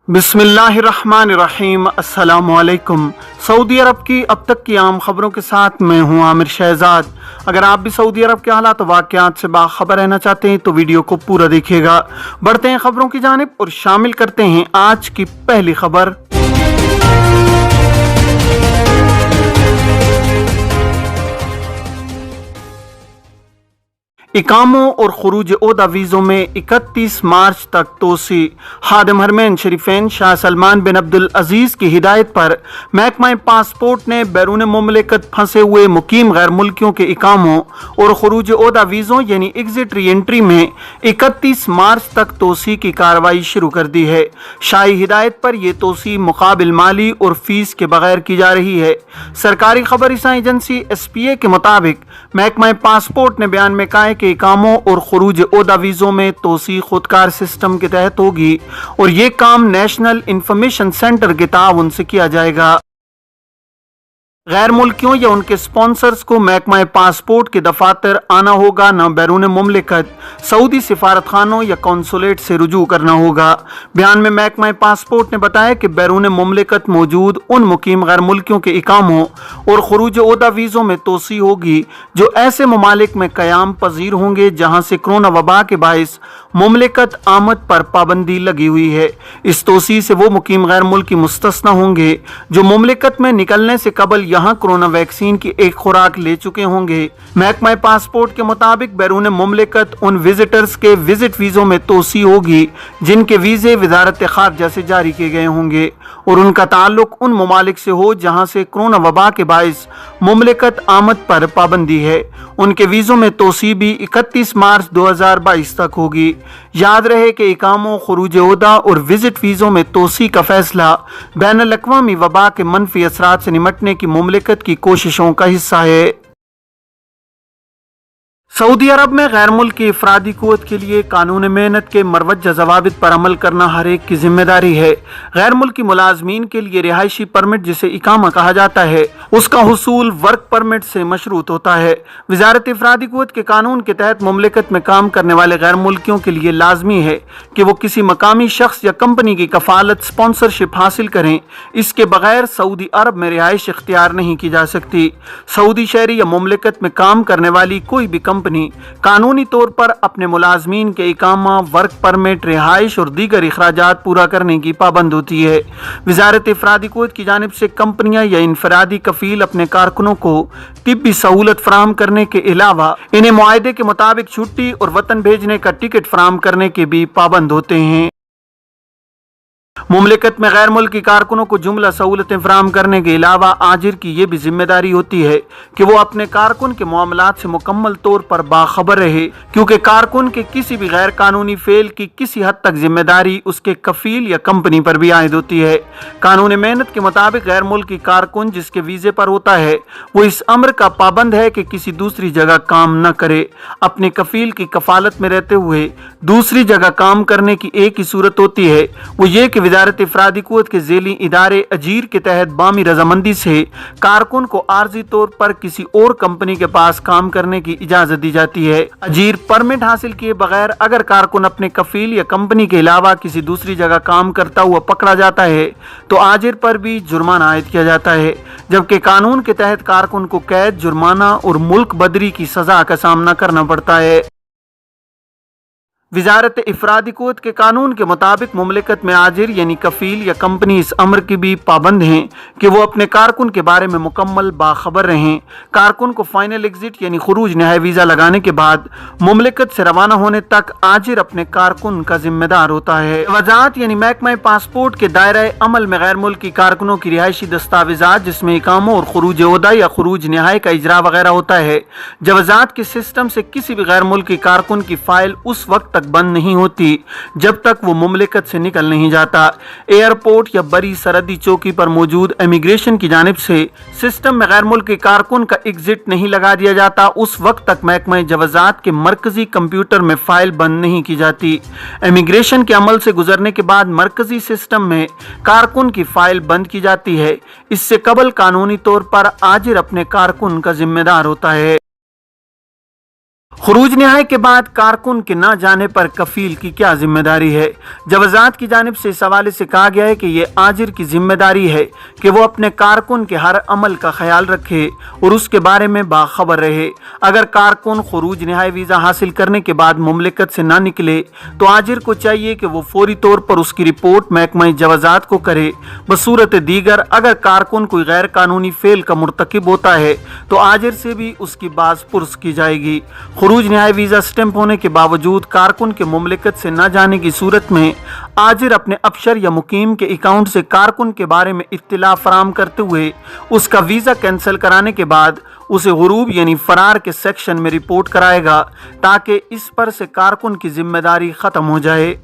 बिस्मिल्लाहिर्रहमानिर्रहीम। अस्सलामुअलैकुम। सऊदी अरब की अब तक की आम खबरों के साथ मैं हूं आमिर शहजाद। अगर आप भी सऊदी अरब के हालात और वाक़यात से बाखबर रहना चाहते हैं तो वीडियो को पूरा देखिएगा। बढ़ते हैं खबरों की जानिब और शामिल करते हैं आज की पहली खबर। इकामों और खुरूज ओहदा वीज़ों में 31 मार्च तक तोसी। खादिम हरमैन शरीफैन शाह सलमान बिन अब्दुल अजीज़ की हिदायत पर महकमा पासपोर्ट ने बैरून मुमलिकत फंसे हुए मुकीम गैर मुल्कियों के इकामों और खुरूज ओहदा वीज़ों यानी एग्जिट री एंट्री में 31 मार्च तक तोसी की कार्रवाई शुरू कर दी है। शाही हिदायत पर यह तोसी मुकाबिल माली और फीस के बगैर की जा रही है। सरकारी खबर रसां एजेंसी SPA के मुताबिक महकमा पासपोर्ट ने बयान में कहा है कि कामों और खुरूज ओहदा वीज़ों में तोसी खुदकार सिस्टम के तहत होगी और ये काम नेशनल इंफॉर्मेशन सेंटर के ताउन से किया जाएगा। गैर मुल्कियों या उनके स्पॉन्सर्स को महकमा पासपोर्ट के दफातर आना होगा, न बैरून मुमलिकत सऊदी सिफारत खानों या कौंसुलेट से रुजू करना होगा। बयान में महकमा पासपोर्ट ने बताया कि बैरून मुमलिकत मौजूद उन मुकीम गैर मुल्कियों के इकामों और खुरूज ओहदा वीज़ों में तोसी होगी जो ऐसे ममालिक में क़याम पजीर होंगे जहाँ से कोरोना वबा के बाइस मुमलिकत आमद पर पाबंदी लगी हुई है। इस तोसी से वो मुकीम गैर मुल्की मुस्तस्ना होंगे जो मुमलिकत में निकलने से कबल यहाँ कोरोना वैक्सीन की एक खुराक ले चुके होंगे। महकमा पासपोर्ट के मुताबिक बैरून मुमलिकत उन विजिटर्स के विजिट वीज़ों में तोसी होगी जिनके वीज़े वजारत खारजा से जारी किए गए होंगे और उनका ताल्लुक उन ममालिक से हो जहाँ से कोरोना वबा के बाइस मुमलिकत आमद पर पाबंदी है। उनके वीज़ों में तोसी भी 31 मार्च 2022 तक होगी। याद रहे कि इकामों, खुरूज ओहदा और विजिट वीज़ों में तोसी का फैसला बैनुल अक़वामी वबा के मनफी असरात से निमटने की मुमलिकत की कोशिशों का हिस्सा है। सऊदी अरब में गैर मुल्की अफरादी क़ुव्वत के लिए कानून मेहनत के मरवज्जा ज़वाबित पर अमल करना हर एक की जिम्मेदारी है। गैर मुल्की मुलाजमीन के लिए रिहायशी परमिट जिसे इकामा कहा जाता है उसका हुसूल वर्क परमिट से मशरूत होता है। वजारत अफरादी क़ुव्वत के कानून के तहत मुमलिकत में काम करने वाले गैर मुल्कियों के लिए लाजमी है कि वो किसी मकामी शख्स या कंपनी की कफालत स्पॉन्सरशिप हासिल करें। इसके बगैर सऊदी अरब में रिहाइश इख्तियार नहीं की जा सकती। सऊदी शहरी या मुमलिकत में काम करने वाली कोई भी कंपनी कानूनी तौर पर अपने मुलाजमीन के इकामा, वर्क परमिट, रिहाइश और दीगर इखराजात पूरा करने की पाबंद होती है। वजारत अफरादी क़ुव्वत की जानिब से कंपनियां या इनफरादी कफील अपने कारकुनों को तिब्बी सहूलत फराहम करने के अलावा इन्हें मुआहदे के मुताबिक छुट्टी और वतन भेजने का टिकट फराहम करने के भी पाबंद होते हैं। मुमलिकत में गैर मुल्की कारकुनों को जुमला सहूलतें फराहम करने के अलावा आजिर की यह भी जिम्मेदारी होती है कि वो अपने कारकुन के मामलात से मुकम्मल तौर पर बाखबर रहे, क्योंकि कारकुन के किसी भी गैर कानूनी फेल की किसी हद तक जिम्मेदारी उसके कफील या कंपनी पर भी आयद होती है। कानून मेहनत के मुताबिक गैर मुल्की कारकुन जिसके वीज़े पर होता है वो इस अम्र का पाबंद है कि किसी दूसरी जगह काम न करे। अपने कफील की कफालत में रहते हुए दूसरी जगह काम करने की एक ही सूरत होती है, वो ये कि वजारत अफरादी क़ुव्वत के ज़ेली इदारे अजीर के तहत बामी रजामंदी से कारकुन को आर्जी तौर पर किसी और कंपनी के पास काम करने की इजाज़त दी जाती है। अजीर परमिट हासिल किए बगैर अगर कारकुन अपने कफील या कंपनी के अलावा किसी दूसरी जगह काम करता हुआ पकड़ा जाता है तो आजिर पर भी जुर्माना आयद किया जाता है, जबकि कानून के तहत कारकुन को कैद, जुर्माना और मुल्क बदरी की सज़ा का सामना करना पड़ता है। वजारत अफरादी क़ुव्वत के कानून के मुताबिक मुमलिकत में आजिर यानी कफील या कंपनी इस अमर की भी पाबंद हैं कि वो अपने कारकुन के बारे में मुकम्मल बाखबर रहें। कारकुन को फाइनल एग्जिट यानी खुरूज नहाई वीज़ा लगाने के बाद मुमलिकत से रवाना होने तक आजिर अपने कारकुन का जिम्मेदार होता है। वजाहत यानी महकमा पासपोर्ट के दायरे अमल में गैर मुल्की कारकुनों की रिहायशी दस्तावेजात जिसमें इकामों और खुरूज ओहदा या खुरूज नहाई का इजरा वगैरह होता है, जवाजात के सिस्टम से किसी भी गैर मुल्की कारकुन की फाइल उस वक्त तक बंद नहीं होती जब तक वो मुमलिकत से निकल नहीं जाता। एयरपोर्ट या बड़ी सरहदी चौकी पर मौजूद इमिग्रेशन की जानिब से सिस्टम में गैर मुल्की कारकुन का एग्जिट नहीं लगा दिया जाता, उस वक्त तक महकमा जवाजात के मरकजी कंप्यूटर में फाइल बंद नहीं की जाती। इमिग्रेशन के अमल से गुजरने के बाद मरकजी सिस्टम में कारकुन की फाइल बंद की जाती है। इससे कबल कानूनी तौर पर आजिर अपने कारकुन का जिम्मेदार होता है। खरूज नहाय के बाद कारकुन के ना जाने पर कफील की क्या जिम्मेदारी है। जवाजात की जानिब से इस हवाले से कहा गया है कि ये आजिर की जिम्मेदारी है कि वो अपने कारकुन के हर अमल का ख्याल रखे और उसके बारे में बाखबर रहे। अगर कारकुन खरूज नहाय वीज़ा हासिल करने के बाद मुमलिकत से ना निकले तो आजिर को चाहिए कि वो फौरी तौर पर उसकी रिपोर्ट महकमा जवाजात को करे। बसूरत दीगर अगर कारकुन कोई गैर कानूनी फेल का मुर्तकिब होता है तो आजिर से भी उसकी बाज पुरस की जाएगी। खरूज नहाय वीज़ा स्टैंप होने के बावजूद कारकुन के मुमलिकत से न जाने की सूरत में आजिर अपने अफसर या मुकीम के अकाउंट से कारकुन के बारे में इत्तिला फराम करते हुए उसका वीज़ा कैंसिल कराने के बाद उसे गुरूब यानी फरार के सेक्शन में रिपोर्ट कराएगा ताकि इस पर से कारकुन की जिम्मेदारी खत्म हो जाए।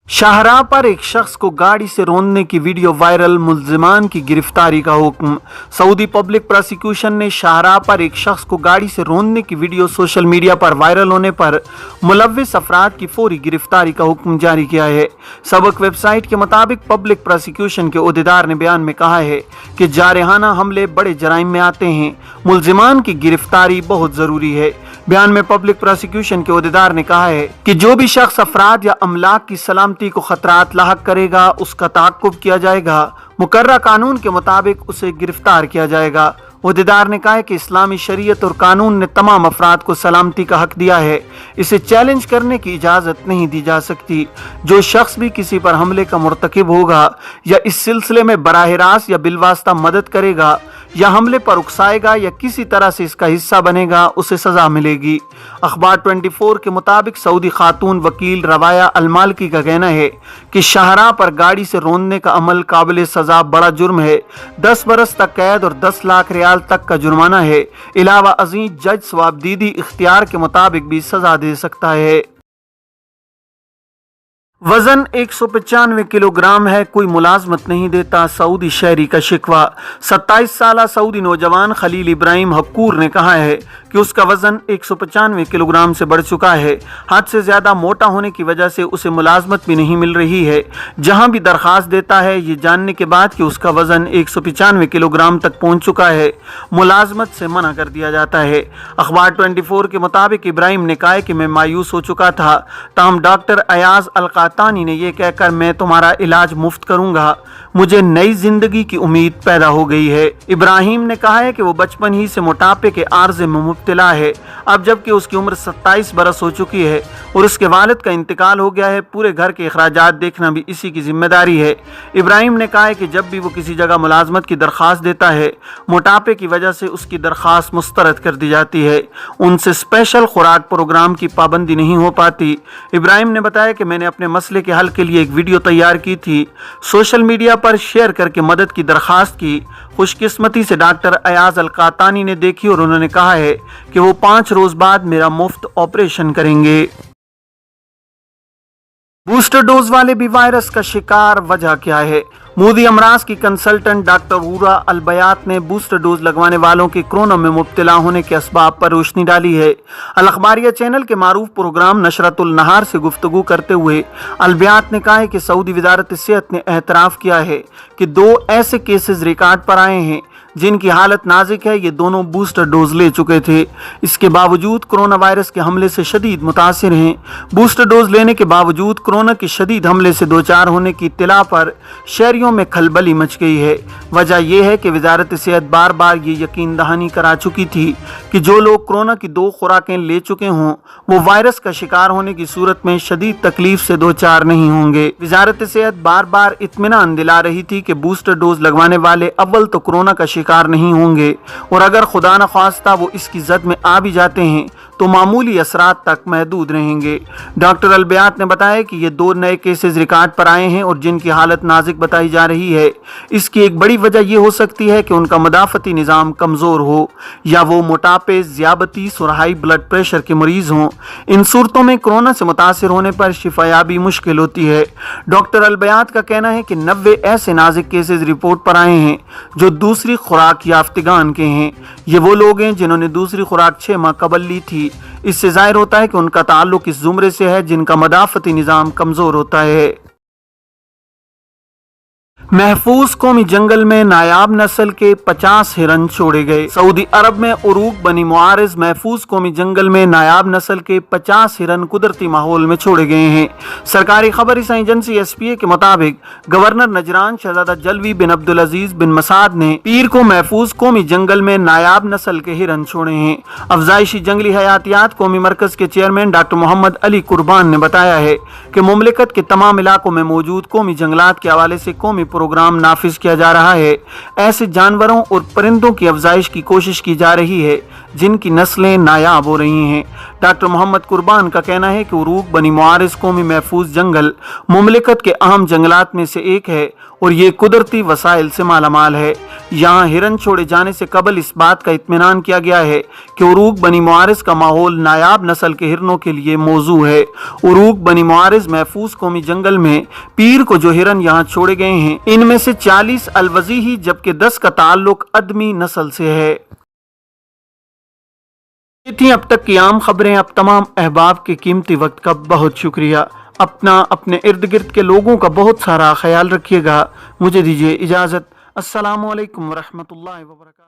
शाहराह पर एक शख्स को गाड़ी से रौंदने की वीडियो वायरल, मुल्जिमान की गिरफ्तारी का हुक्म। सऊदी पब्लिक प्रोसिक्यूशन ने शाहराह पर एक शख्स को गाड़ी से रौंदने की वीडियो सोशल मीडिया पर वायरल होने पर मुलव्विस अफराद की फौरी गिरफ्तारी का हुक्म जारी किया है। सबक वेबसाइट के मुताबिक पब्लिक प्रोसिक्यूशन के ओहदेदार ने बयान में कहा है कि जारहाना हमले बड़े जराइम में आते हैं, मुल्जिमान की गिरफ्तारी बहुत जरूरी है। बयान में पब्लिक प्रोसिक्यूशन के ओहदेदार ने कहा है कि जो भी शख्स अफराद या अमलाक की सलामती को खतरात लाहक करेगा उसका ताक़ुब किया जाएगा, मुकर्रर कानून के मुताबिक उसे गिरफ्तार किया जाएगा। ओहदेदार ने कहा है कि इस्लामी शरीयत और कानून ने तमाम अफराद को सलामती का हक दिया है, इसे चैलेंज करने की इजाज़त नहीं दी जा सकती। जो शख्स भी किसी पर हमले का मुर्तकिब होगा या इस सिलसिले में बराह रास्त या बिलवास्ता मदद करेगा या हमले पर उकसाएगा या किसी तरह से इसका हिस्सा बनेगा उसे सजा मिलेगी। अखबार 24 के मुताबिक सऊदी खातून वकील रवाया अल-मालिकी का कहना है कि शाहराह पर गाड़ी से रौंदने का अमल काबिल सजा बड़ा जुर्म है, 10 बरस तक कैद और 10 लाख रियाल तक का जुर्माना है। इलावा अजीज जज स्वाबदीदी इख्तियार के मुताबिक भी सजा दे सकता है। वजन 195 किलोग्राम है, कोई मुलाजमत नहीं देता, सऊदी शहरी का शिकवा। 27 साल सऊदी नौजवान खलील इब्राहिम हक्कूर ने कहा है कि उसका वजन 195 किलोग्राम से बढ़ चुका है। हद से ज्यादा मोटा होने की वजह से उसे मुलाजमत भी नहीं मिल रही है। जहां भी दरखास्त देता है ये जानने के बाद कि उसका वजन 195 किलोग्राम तक पहुंच चुका है, मुलाजमत से मना कर दिया जाता है। अखबार 24 के मुताबिक इब्राहिम ने कहा कि मैं मायूस हो चुका था, ताहम डॉक्टर अयाज अल-कातानी ने यह कहकर मैं तुम्हारा इलाज मुफ्त करूंगा, मुझे नई जिंदगी की उम्मीद पैदा हो गई है। इब्राहिम ने कहा है कि वो बचपन ही से मोटापे के आर्जे में मुब्तला है। अब जबकि उसकी उम्र 27 बरस हो चुकी है और उसके वालिद का इंतकाल हो गया है, पूरे घर के अखराजात देखना भी इसी की जिम्मेदारी है। इब्राहिम ने कहा है कि जब भी वो किसी जगह मुलाजमत की दरख्वास्त देता है, मोटापे की वजह से उसकी दरख्वास्त मुस्तरद कर दी जाती है, उनसे स्पेशल खुराक प्रोग्राम की पाबंदी नहीं हो पाती। इब्राहिम ने बताया कि मैंने अपने मसले के हल के लिए एक वीडियो तैयार की थी, सोशल मीडिया पर शेयर करके मदद की दरख्वास्त की। खुशकिस्मती से डॉक्टर अयाज अल-कातानी ने देखी और उन्होंने कहा है कि वो 5 रोज बाद मेरा मुफ्त ऑपरेशन करेंगे। बूस्टर डोज वाले भी वायरस का शिकार, वजह क्या है? मोदी अमराज की कंसल्टेंट डॉक्टर हुरा अल-बयात ने बूस्टर डोज लगवाने वालों के कोरोना में मुब्तला होने के असबाब पर रोशनी डाली है। अल-अखबारिया चैनल के मारूफ प्रोग्राम नशरतुल नहार से गुफ्तगू करते हुए अल-बयात ने कहा है कि सऊदी वजारत सेहत ने एतराफ़ किया है कि 2 ऐसे केसेस रिकॉर्ड पर आए हैं जिनकी हालत नाजुक है, ये दोनों बूस्टर डोज ले चुके थे, इसके बावजूद कोरोना वायरस के हमले से शदीद मुतासिर हैं। बूस्टर डोज लेने के बावजूद कोरोना के शदीद हमले से दो चार होने की इत्तला पर शहरियों में खलबली मच गई है। वजह यह है कि वजारत सेहत बार बार ये यकीन दहानी करा चुकी थी कि जो लोग कोरोना की 2 खुराकें ले चुके हों वो वायरस का शिकार होने की सूरत में शदीद तकलीफ से दो चार नहीं होंगे। वजारत सेहत बार बार इत्मीनान दिला रही थी कि बूस्टर डोज लगवाने वाले अव्वल तो कोरोना का शिकार नहीं होंगे और अगर खुदा न ख्वास्ता वो इसकी जद में आ भी जाते हैं तो मामूली असरात तक महदूद रहेंगे। डॉक्टर अल-बयात ने बताया कि ये 2 नए केसेस रिकॉर्ड पर आए हैं और जिनकी हालत नाजुक बताई जा रही है। इसकी एक बड़ी वजह यह हो सकती है कि उनका मदाफती निज़ाम कमज़ोर हो या वो मोटापे, ज़ियाबतीस और हाई ब्लड प्रेशर के मरीज़ हों। इन सूरतों में कोरोना से मुतासिर होने पर शिफायाबी मुश्किल होती है। डॉक्टर अल-बयात का कहना है कि 90 ऐसे नाजुक केसेस रिपोर्ट पर आए हैं जो दूसरी खुराक याफ्तगान के हैं। ये वो लोग हैं जिन्होंने दूसरी खुराक 6 माह कबल ली थी। इससे जाहिर होता है कि उनका ताल्लुक इस जुमरे से है जिनका मदाफती निज़ाम कमज़ोर होता है। महफूज कौमी जंगल में नायाब नस्ल के 50 हिरन छोड़े गए। सऊदी अरब में उरूक बनी मुआरिज महफूज कौमी जंगल में नायाब नस्ल के 50 हिरन कुदरती माहौल में छोड़े गए हैं। सरकारी खबर एजेंसी SPA के मुताबिक गवर्नर नजरान शहजादा जलवी बिन अब्दुल अजीज बिन मसाद ने पीर को महफूज कौमी जंगल में नायाब नस्ल के हिरन छोड़े हैं। अफजाइशी जंगली हयातियात कौमी मरकज के चेयरमैन डॉक्टर मोहम्मद अली कुर्बान ने बताया है कि मुमलिकत के तमाम इलाकों में मौजूद कौमी जंगलात के हवाले से कौमी प्रोग्राम नाफिज किया जा रहा है। ऐसे जानवरों और परिंदों की अफजाइश की कोशिश की जा रही है जिनकी नस्लें नायाब हो रही हैं। डॉक्टर मोहम्मद कुर्बान का कहना है कि उरूक बनी मुआरिज कौमी महफूज जंगल मुमलिकत के अहम जंगलात में से एक है और ये कुदरती वसाइल से मालामाल है। यहाँ हिरन छोड़े जाने से कबल इस बात का इत्मीनान किया गया है कि उरूक बनी मुआरिज का माहौल नायाब नस्ल के हिरनों के लिए मौजू है। उरूक बनी मुआरिज महफूज कौमी जंगल में पीर को जो हिरन यहाँ छोड़े गए हैं इनमें से 40 अलवजीही जबकि 10 का ताल्लुक अदमी नस्ल से है। ये थी अब तक की आम खबरें। अब तमाम अहबाब के कीमती वक्त का बहुत शुक्रिया। अपने इर्द गिर्द के लोगों का बहुत सारा ख्याल रखिएगा। मुझे दीजिए इजाज़त। अस्सलामु अलैकुम वरहमतुल्लाहि वबरकातुहू।